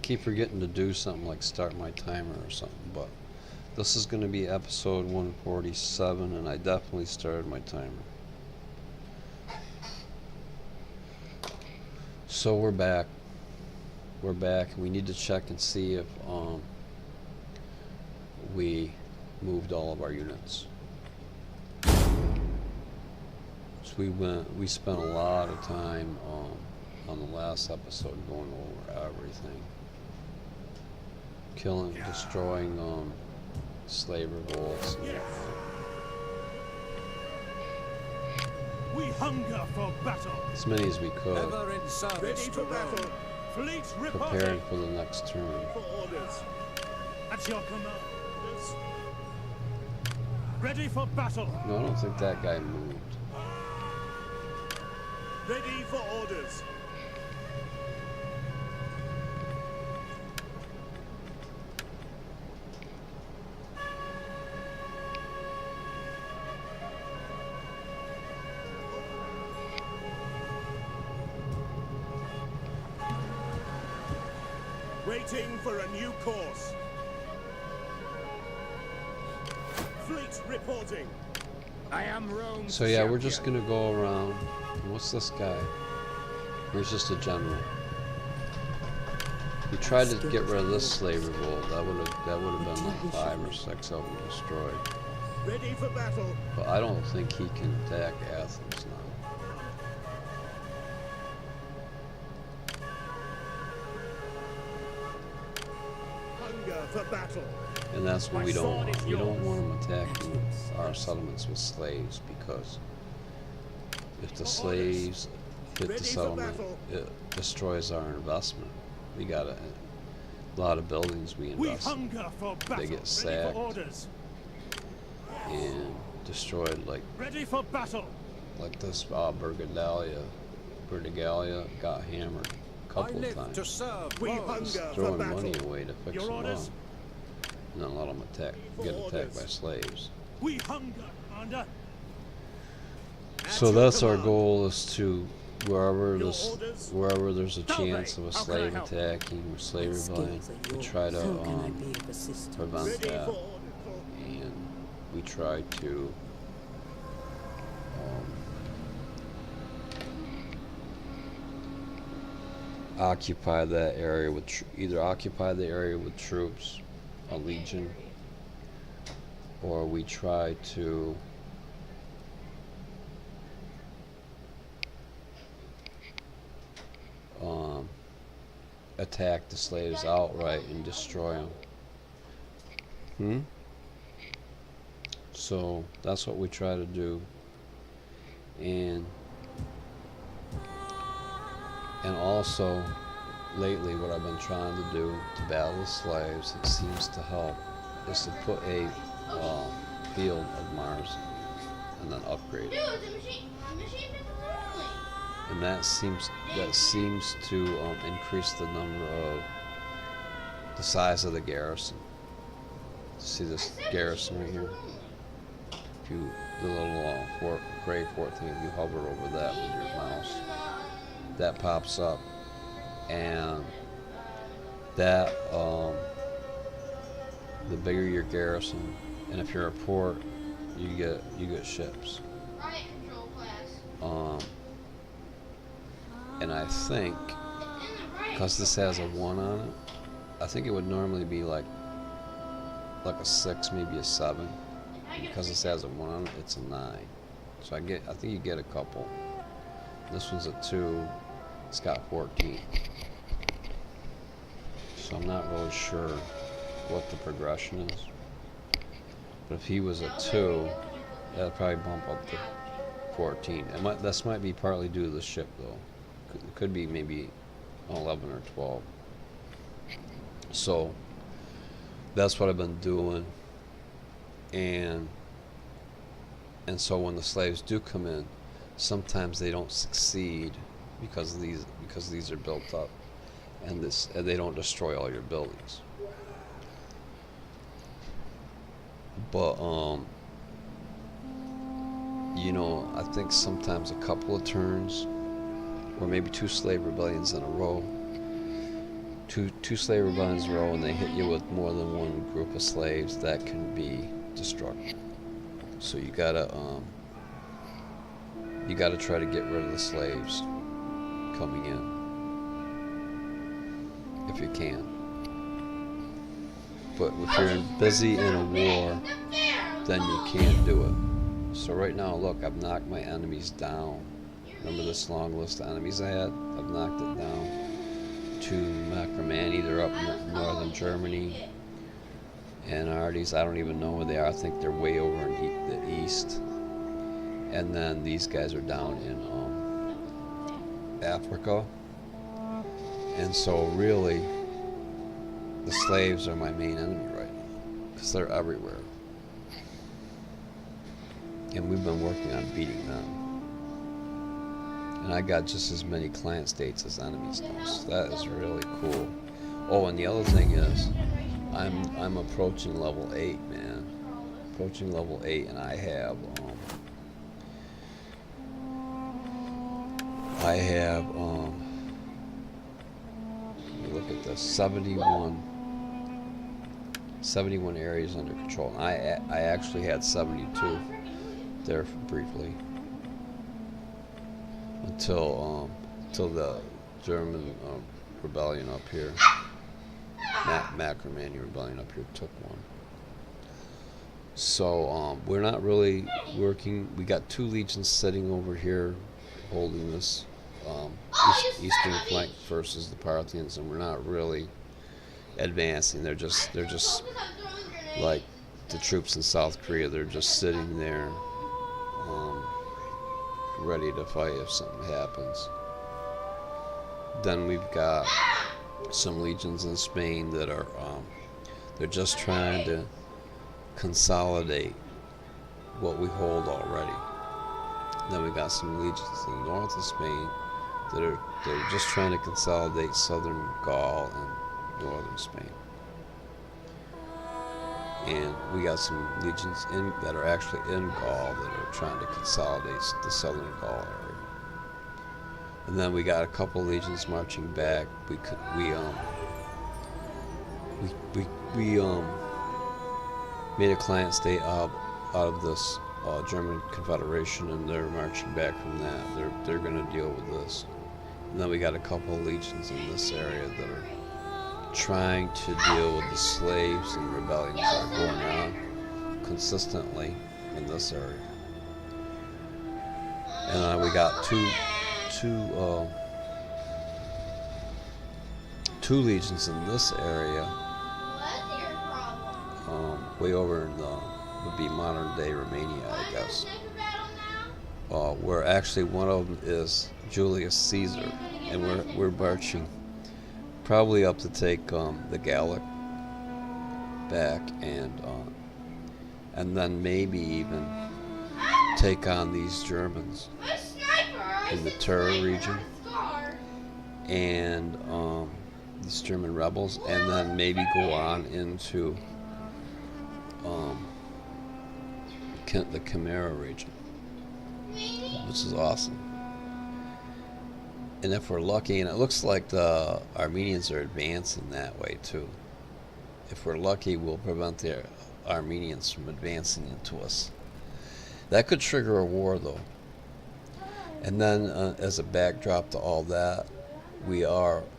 keep forgetting to do something like start my timer or something, but this is going to be episode 147, and I definitely started my timer. So we're back. We're back, and we need to check and see if we moved all of our units. So we spent a lot of time on the last episode going over everything, destroying slave revolts. We hunger for battle. As many as we could. Ever in service. Ready for battle. Fleet reporting. Preparing for the next turn. For orders. At your command. Ready for battle. No, I don't think that guy moved. Ready for orders. Waiting for a new course. Fleet reporting. I am Rome. So yeah, we're just gonna go around. And what's this guy? He's just a general. We tried to get rid of this slave revolt. That would have been like 5 or 6 of them destroyed. Ready for battle. But I don't think he can attack Athens now. For battle. And that's what we don't want. We don't want them attacking our settlements with slaves, because if the slaves hit the settlement, it destroys our investment. We got a lot of buildings we invest in. They get sacked and destroyed, like this Burdigalia got hammered a couple of times. Just throwing money away to fix them up. And then let them get attacked by slaves. We hunger, Commander. So that's our goal, is to wherever there's a chance of a slave attacking or slave rebellion, we try to prevent that, and we try to occupy that area with either occupy the area with troops, a legion, or we try to attack the slaves outright and destroy them. So that's what we try to do, and also lately what I've been trying to do to battle the slaves, it seems to help, is to put a field of Mars and then upgrade it. And that seems to increase the size of the garrison. See this garrison right here? If you, the little gray fort thing, if you hover over that with your mouse, that pops up, and that the bigger your garrison, and if you're a port, you get ships. And I think, because this has a 1 on it, I think it would normally be like a 6, maybe a 7. Because this has a 1 on it, it's a 9. So I think you get a couple. This one's a 2. It's got 14. So I'm not really sure what the progression is. But if he was a 2, that'd probably bump up to 14. This might be partly due to the ship, though. It could be maybe 11 or 12. So that's what I've been doing. And so when the slaves do come in, sometimes they don't succeed because these are built up, and they don't destroy all your buildings. But I think sometimes a couple of turns, or maybe 2 slave rebellions in a row, two slave rebellions in a row, and they hit you with more than one group of slaves, that can be destructive. So you gotta try to get rid of the slaves coming in if you can. But if you're busy in a war, then you can't do it. So right now, look, I've knocked my enemies down. Remember this long list of enemies I had? I've knocked it down to Marcomanni. They're up in northern Germany. Anartes, I don't even know where they are. I think they're way over in the east. And then these guys are down in Africa. And so really, the slaves are my main enemy right now, because they're everywhere. And we've been working on beating them. And I got just as many client states as enemies now, so that is really cool. Oh, and the other thing is, I'm approaching level 8, man. Approaching level 8, and I have let me look at this, 71 areas under control. And I actually had 72 there briefly until the German rebellion up here, Marcomanni rebellion up here took one. So we're not really working. We got 2 legions sitting over here holding this eastern flank versus the Parthians, and we're not really advancing. They're just like the troops in South Korea. They're just sitting there ready to fight if something happens. Then we've got some legions in Spain that are they're just trying to consolidate what we hold already. Then we got some legions in the north of Spain that they're just trying to consolidate southern Gaul and northern Spain. And we got some legions that are actually in Gaul that are trying to consolidate the southern Gaul area. And then we got a couple legions marching back. We made a client state out of this German Confederation, and they're marching back from that. They're going to deal with this. And then we got a couple of legions in this area that are trying to deal with the slaves and rebellions that are going on consistently in this area. And we got two legions in this area, way over in would be modern day Romania, I guess. Where actually one of them is Julius Caesar, and we're marching probably up to take the Gallic back, and then maybe even take on these Germans in the Terror region and these German rebels, and then maybe go on into the Chimera region, which is awesome. And if we're lucky, and it looks like the Armenians are advancing that way too. If we're lucky, we'll prevent the Armenians from advancing into us. That could trigger a war, though. And then, as a backdrop to all that,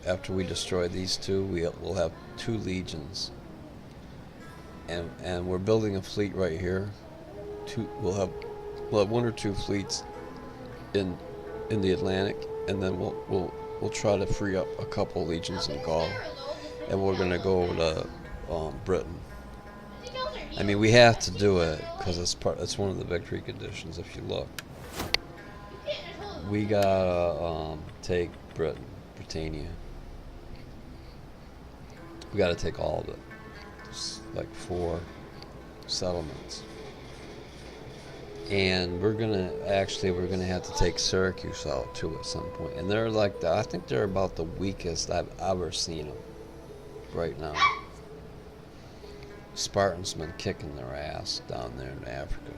after we destroy these two, we'll have 2 legions. And we're building a fleet right here. We'll have 1 or 2 fleets in the Atlantic, and then we'll try to free up a couple legions in Gaul, and we're gonna go over to Britain. I mean, we have to do it because it's one of the victory conditions. If you look, we gotta take Britannia. We gotta take all of it. There's like 4 settlements. And we're gonna have to take Syracuse out too at some point. And they're like I think they're about the weakest I've ever seen them right now. Spartans been kicking their ass down there in Africa.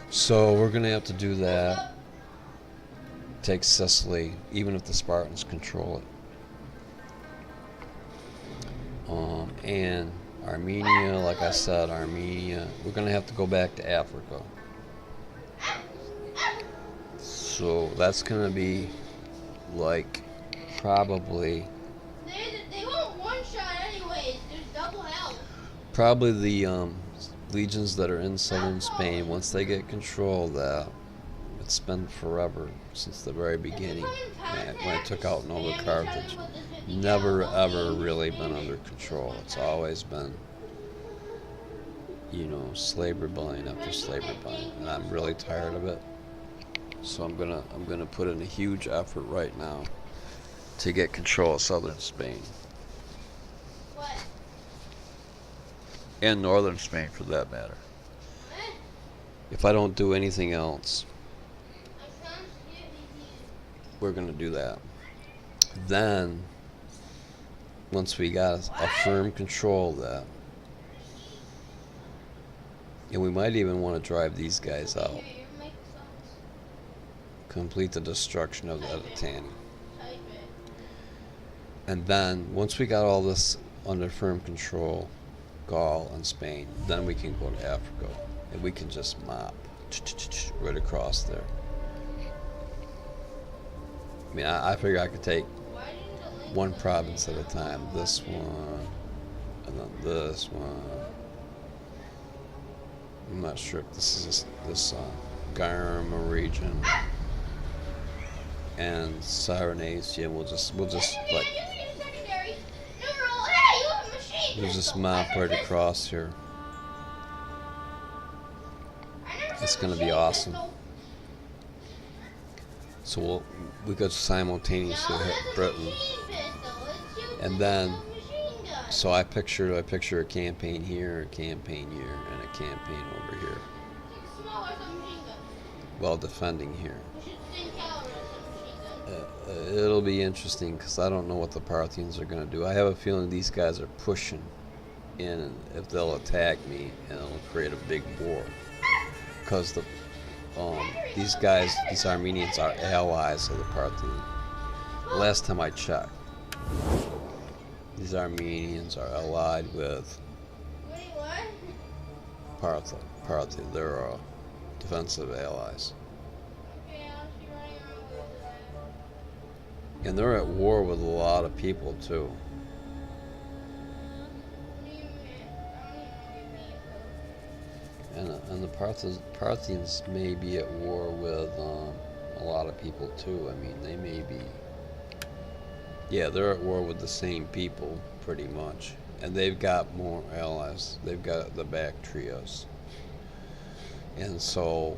So we're gonna have to do that. take Sicily, even if the Spartans control it. And Armenia, like I said, Armenia, we're going to have to go back to Africa. So that's going to be like probably They won't one shot anyways. There's double health. probably the legions that are in southern Spain. Once they get control of that, it's been forever since the very beginning when I took out Nova Carthage. Never ever really been under control. It's always been, you know, slave rebellion after slave rebellion, and I'm really tired of it. So I'm gonna put in a huge effort right now to get control of southern Spain What? and northern Spain, for that matter. If I don't do anything else, we're gonna do that. Then, once we got a firm control of that, and we might even want to drive these guys out, complete the destruction of Lusitania. And then, once we got all this under firm control, Gaul and Spain, then we can go to Africa, and we can just mop right across there. I mean, I figure I could take one province at a time. This one, and then this one. I'm not sure if this is this Garma region and Cyrenacia. We'll just like we'll just map right across here. It's gonna be awesome. So we could simultaneously hit Britain, and then so I picture a campaign here, a campaign here, and a campaign over here, while defending here. It'll be interesting because I don't know what the Parthians are going to do. I have a feeling these guys are pushing in, and if they'll attack me, and it'll create a big war. Because these guys, these Armenians, are allies of the Parthians. Last time I checked, these Armenians are allied with Parthia. They're defensive allies. And they're at war with a lot of people too. And the Parthians may be at war with a lot of people too. I mean, they may be. Yeah, they're at war with the same people pretty much, and they've got more allies. They've got the Bactrians, and so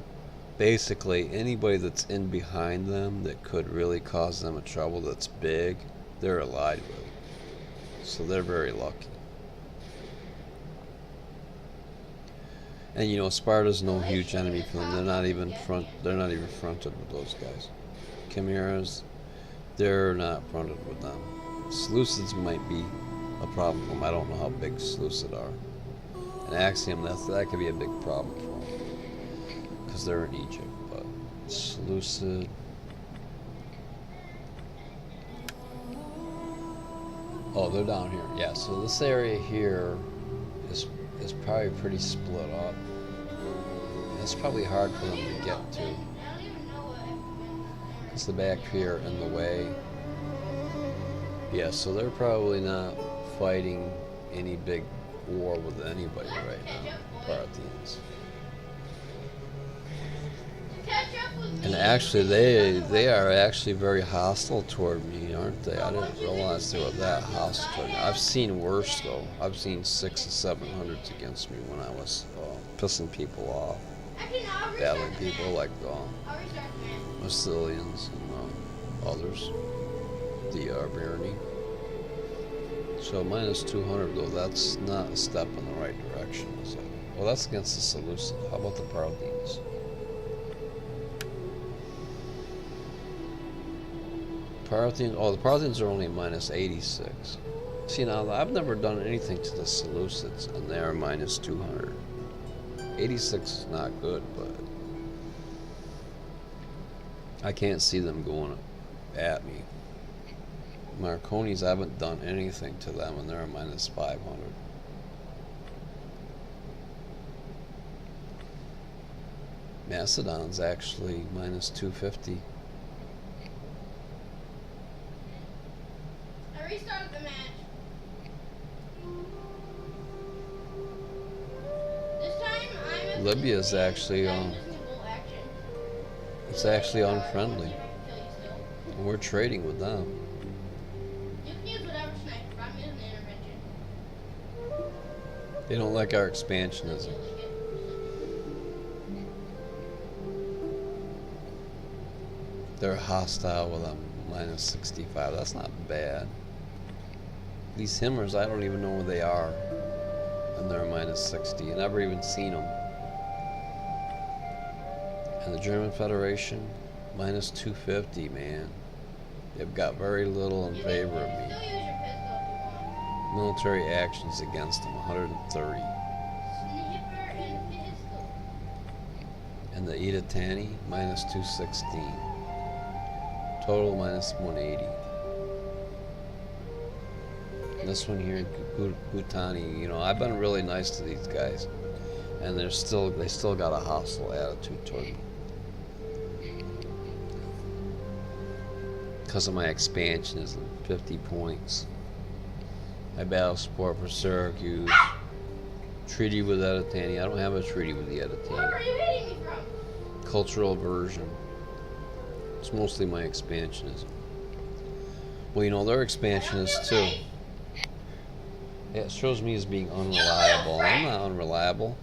basically anybody that's in behind them that could really cause them a trouble that's big, they're allied with. So they're very lucky. And you know, Sparta's no huge enemy for them. They're not even fronted with those guys. Chimeras, they're not fronted with them. Seleucids might be a problem for them. I don't know how big Seleucid are. And Axiom, that could be a big problem for them because they're in Egypt. But Seleucid, oh, they're down here. Yeah, so this area here is probably pretty split up. It's probably hard for them to get to. It's the Bactria in the way. Yeah, so they're probably not fighting any big war with anybody right now, Parthians. And actually, they are actually very hostile toward me, aren't they? I didn't realize they were that hostile toward me. I've seen worse, though. I've seen 600s and 700s against me when I was pissing people off, battling people like Massilians and others, the Arverni. So minus 200, though, that's not a step in the right direction, is it? Well, that's against the Seleucid. How about the Parthians? The Parthians are only minus 86. See, now, I've never done anything to the Seleucids, and they are minus 200. 86 is not good, but I can't see them going at me. Marconis, I haven't done anything to them, and they're a minus 500. Macedon's actually minus 250. I restarted the match. This time I'm Libya's actually it's actually unfriendly. And we're trading with them. You can use whatever sniper, but I'm using the intervention. They don't like our expansionism. They're hostile with a minus 65. That's not bad. These Himmers, I don't even know where they are. And they're minus 60. I never even seen them. And the German Federation, minus 250, man. They've got very little in favor of me. Still use your pistol if you want. Military actions against them, 130. Sniper and pistol. And the Itatani, minus 216. Total minus 180. This one here, Bhutani, you know, I've been really nice to these guys, and they still got a hostile attitude toward me because of my expansionism. 50 points. My battle support for Syracuse. Treaty with Itatani. I don't have a treaty with the Where Itatani. are you hitting me from? Cultural aversion. It's mostly my expansionism. Well, you know, they're expansionists too. Yeah, it shows me as being unreliable. I'm not unreliable.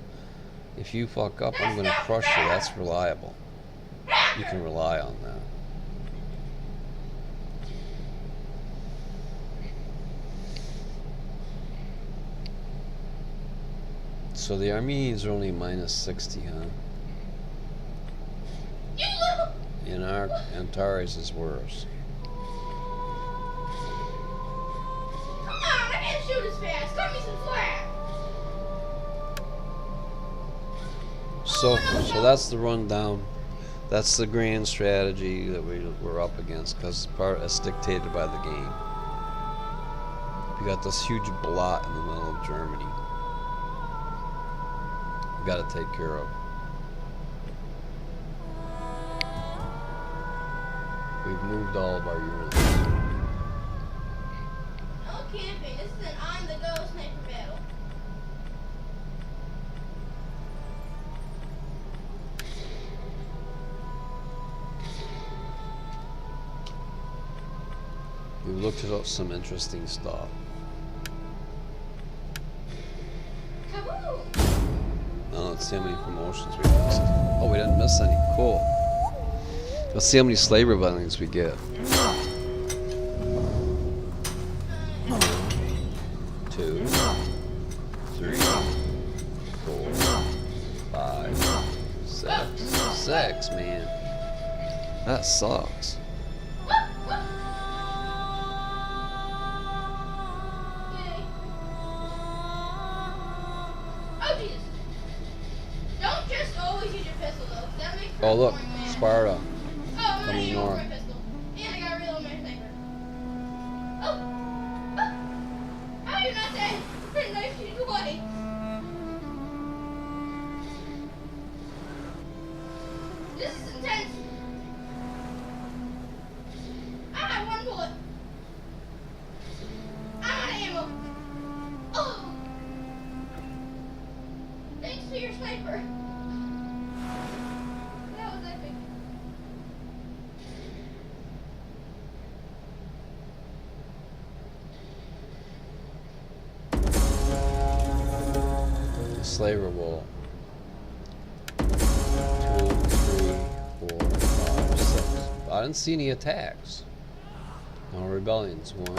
If you fuck up, I'm gonna crush you. That's reliable. You can rely on that. So the Armenians are only minus 60, huh? You little. And our Antares is worse. Come on, I can't shoot as fast. Cut me some slack. So that's the rundown. That's the grand strategy that we're up against, because it's dictated by the game. We got this huge blot in the middle of Germany. We got to take care of. We've moved all of our units. No camping. This is an on-the-go sniper battle. We've looked at some interesting stuff. Kaboom! Now let's see how many promotions we missed. Oh, we didn't miss any. Cool. Let's see how many slave rebellions we get. 2, 3, 4, 5, 6. 6, man. That sucks. Yay. Oh, Jesus. Don't just always use your pistol, though. 'Cause that makes for Oh, a look. boring match. Sparta. Oh, I'm gonna Coming use north. my pistol. And I got a reload my sniper. Oh! Oh! How are you not dead? Pretty nice shooting away. This is intense. I have one bullet. I'm out of ammo. Oh! Thanks for your sniper. That was epic. Slave revolt. 2, 3, 4, 5, 6. I didn't see any attacks. No rebellions. 1, 2.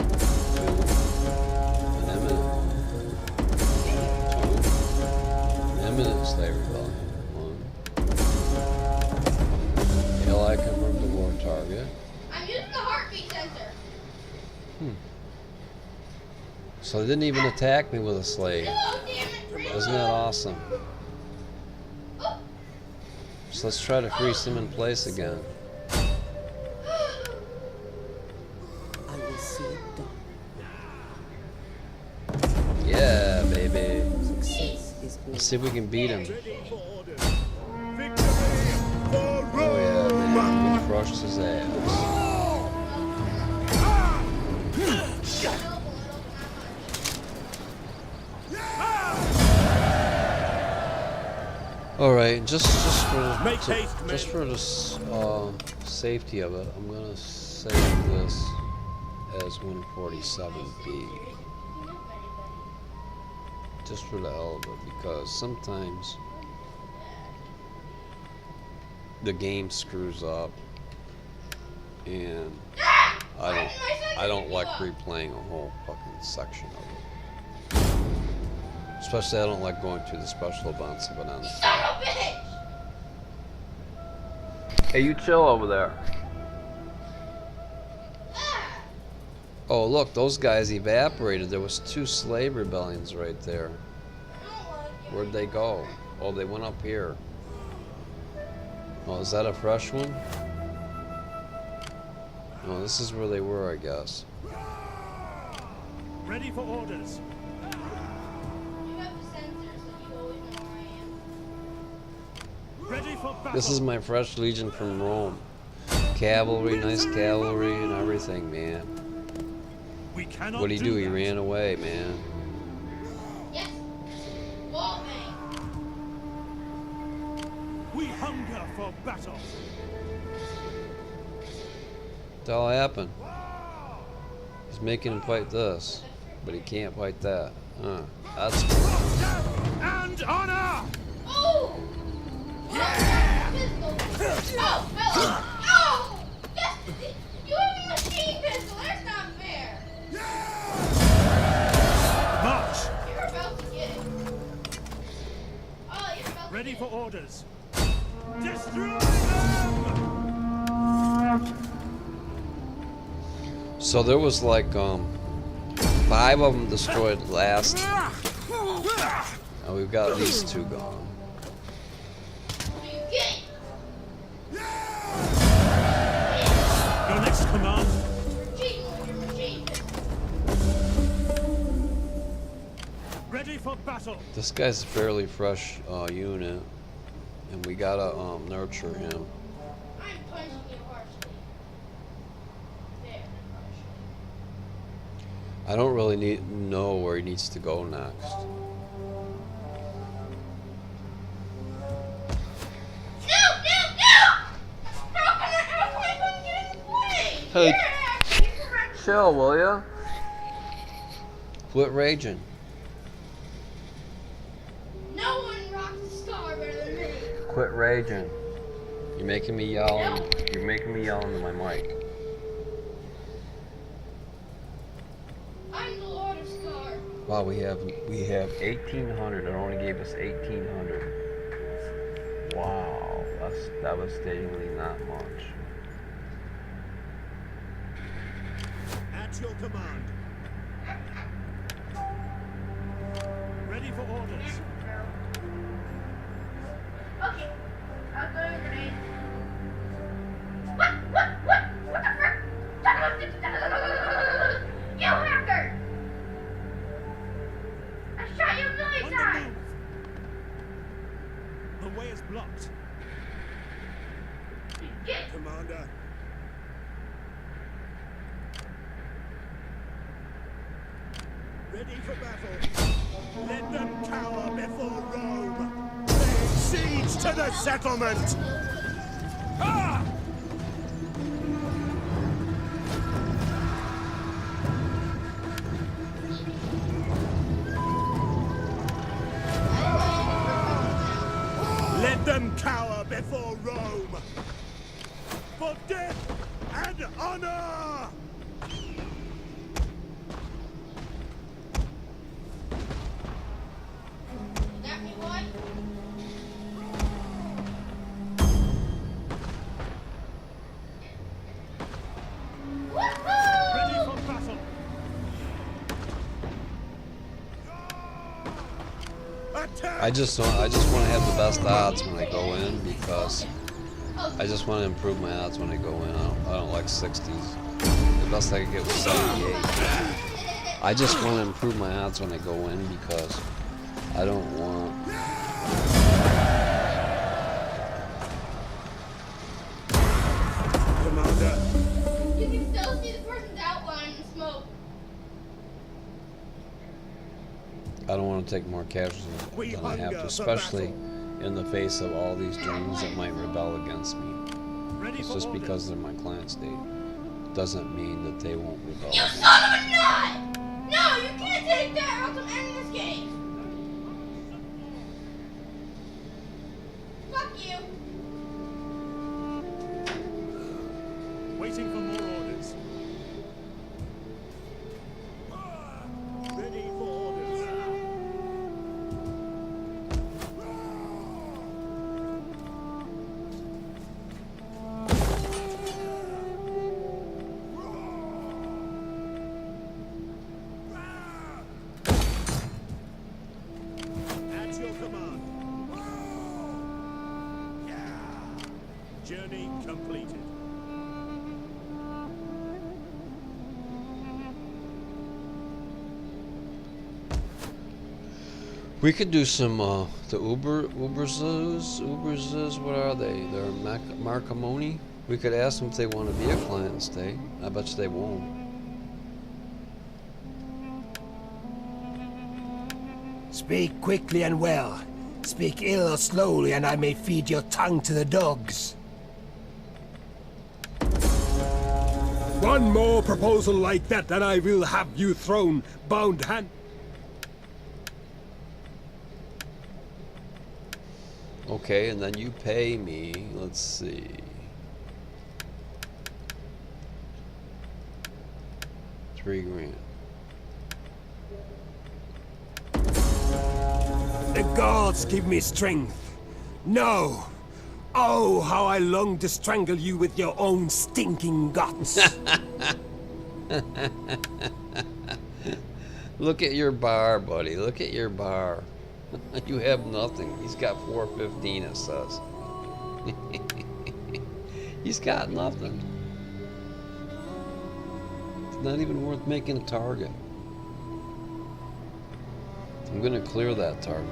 An imminent slave rebellion. 1. Ally confirmed the war target. I'm using the heartbeat sensor. So they didn't even attack me with a slave. Oh, damn it. Reload. Isn't that awesome? Oh, So let's try to freeze him in place again. Let's see if we can beat him. Ready for orders. Victory for Oh yeah, Rome! man. We crushed his ass. All right, just Make haste, men. for the safety of it, I'm gonna save this as 147B. Just for the hell of it, because sometimes the game screws up, and I don't like replaying a whole fucking section of it. Especially I don't like going through the special events of it on the Son of a bitch! Hey, you chill over there. Oh, look, those guys evaporated. There was 2 slave rebellions right there. Where'd they go? Oh, they went up here. Oh, is that a fresh one? Oh, this is where they were, I guess. Ready for orders. You have the sensor, so you always know where I am. Ready for battle. This is my fresh legion from Rome. Cavalry, nice cavalry and everything, man. We cannot What'd he do? He that. ran away, man. Yes. Wall bang. We hunger for battle. What the hell happened? He's making him fight this, but he can't fight that. That's Death and honor. Oh! Yeah! Pistol. Oh! Hello! Oh! Yes! You have a machine pistol! That's not fair! March. You're about to get it. Oh, you're about Ready to for get orders. Destroy them. So there was like 5 of them destroyed last. Now we've got these 2 gone. it. You get it. Your next command. Machine with your machine pistol. Ready for battle. This guy's a fairly fresh unit, and we gotta nurture him. I'm punching you harshly. There, harshly. I don't really know where he needs to go next. No! How come I couldn't get in the plane? Hey. You're actually correct. Chill, will ya? Quit raging. No one rocks the star better than me. Quit raging. You're making me yell. You're making me yell into my mic. I'm the Lord of Scar. Wow, we have 1,800. It only gave us 1,800. Wow, that's devastatingly not much. At your command. Ready for orders. Okay, I'll throw a grenade. What the frick? You hacker! I shot you a million On the times! move. The way is blocked. Get Commander. Ready for battle. Let them cower before Rome. Lay siege to the settlement. Ah! Let them cower before Rome. For death and honor. got me, boy? Woohoo! Ready for battle. Attack. I just want to have the best odds when I go in, because I just want to improve my odds when I go in. I don't like 60s. The best I could get was 78. I just want to improve my odds when I go in, because I I don't want. Commander. You can still see the person's outline in the smoke. I don't want to take more casualties We than I have hunger to, for especially battle. in the face of all these drones that might rebel against me. Ready It's for just orders. because they're my clan state doesn't mean that they won't rebel. You son of a nut! No, you can't take that or else I'm ending this game. Fuck you. Waiting for more orders. Ready for orders. At your command. Journey completed. We could do some the Uberzes. What are they? They're Marcamoni. We could ask them if they want to be a clan state. I bet you they won't. Speak quickly and well. Speak ill or slowly, and I may feed your tongue to the dogs. One more proposal like that, and I will have you thrown bound hand. Okay, and then you pay me. Let's see. $3,000. The gods give me strength. No. Oh, how I long to strangle you with your own stinking guts. Look at your bar, buddy. Look at your bar. You have nothing. He's got 415, it says. He's got nothing. It's not even worth making a target. I'm gonna clear that target.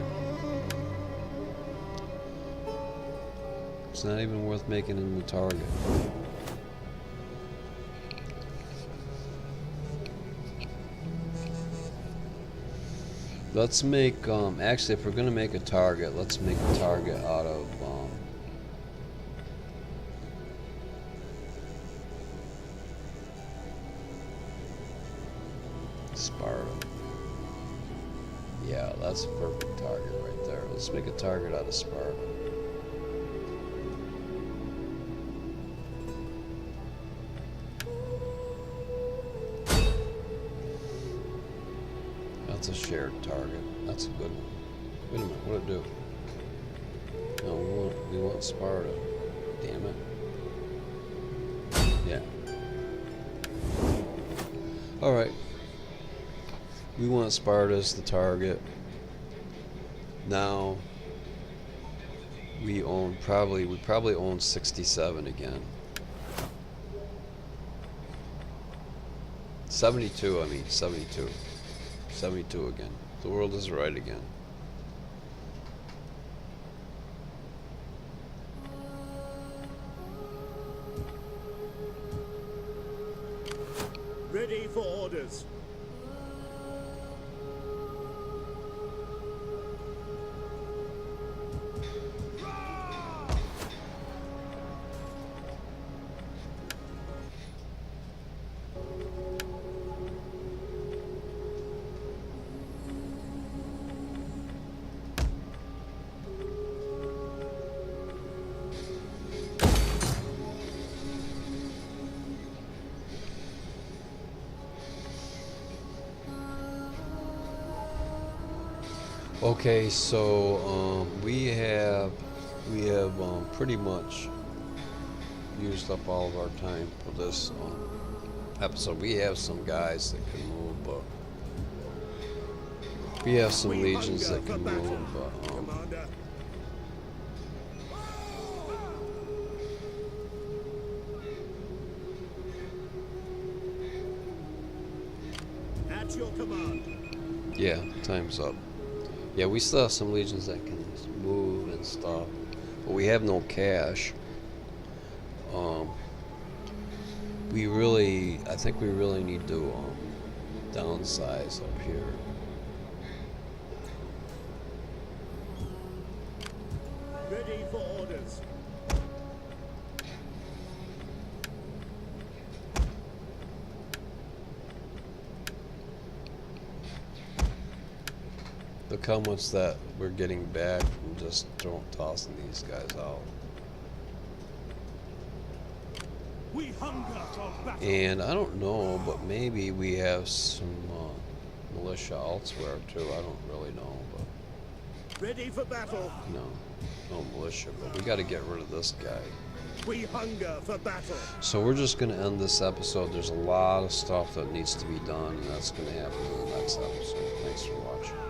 It's not even worth making him a target. Let's make, actually, if we're gonna make a target, let's make a target out of, Sparta. Yeah, that's a perfect target right there. Let's make a target out of Sparta. That's a shared target. That's a good one. Wait a minute, what'd it do? No, we want Sparta. Damn it. Yeah. Alright. We want Sparta as the target. Now we probably own 67 again. 72, I mean 72. 72 again. The world is right again. Ready for orders. Okay, so we have pretty much used up all of our time for this episode. We have some guys that can move, but we have some We legions hunger that for can battle, move, but Commander. At your command. yeah, time's up. Yeah, we still have some legions that can move and stuff, but we have no cash. I think we really need to downsize up here. Ready for orders. Look how much that we're getting back from just tossing these guys out. We hunger for battle. And I don't know, but maybe we have some militia elsewhere too. I don't really know, but Ready for battle. no militia. But we got to get rid of this guy. We hunger for battle. So we're just gonna end this episode. There's a lot of stuff that needs to be done, and that's gonna happen in the next episode. Thanks for watching.